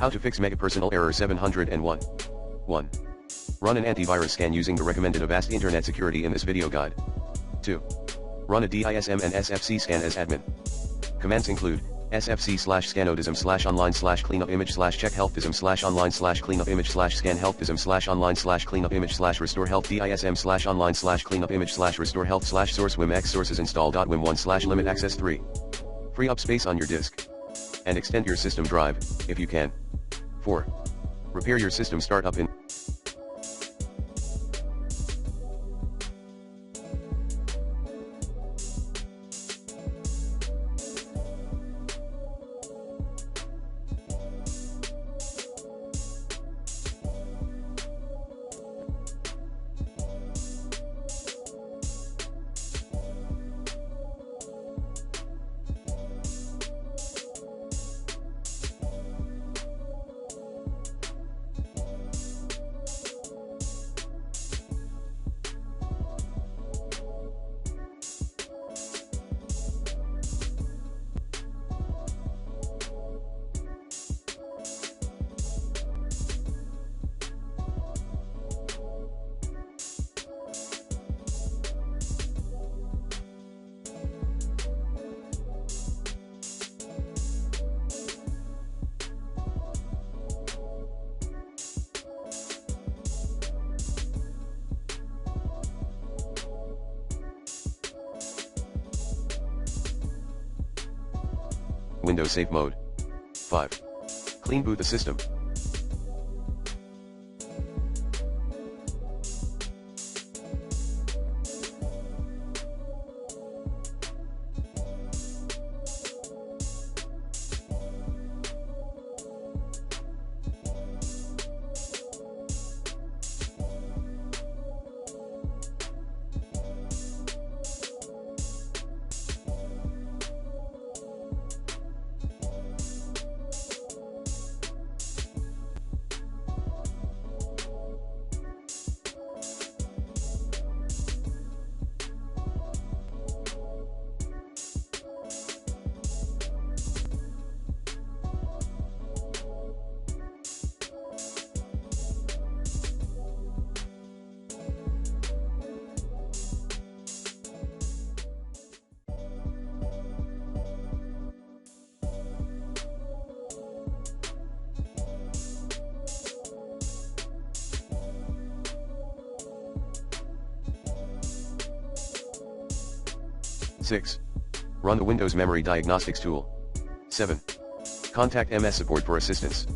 How to fix Megapersonal error 701. 1. Run an antivirus scan using the recommended Avast Internet Security in this video guide. 2. Run a DISM and SFC scan as admin. Commands include sfc/scanodism/online/cleanupimage/scan-help-dism/online/cleanupimage/restore-help-dism/online/cleanupimage/restore-help-limit access 3. Free up space on your disk. And extend your system drive, if you can. 4. Repair your system startup in Windows Safe Mode. 5. Clean boot the system. Six. Run the Windows Memory Diagnostics tool. 7. Contact MS Support for assistance.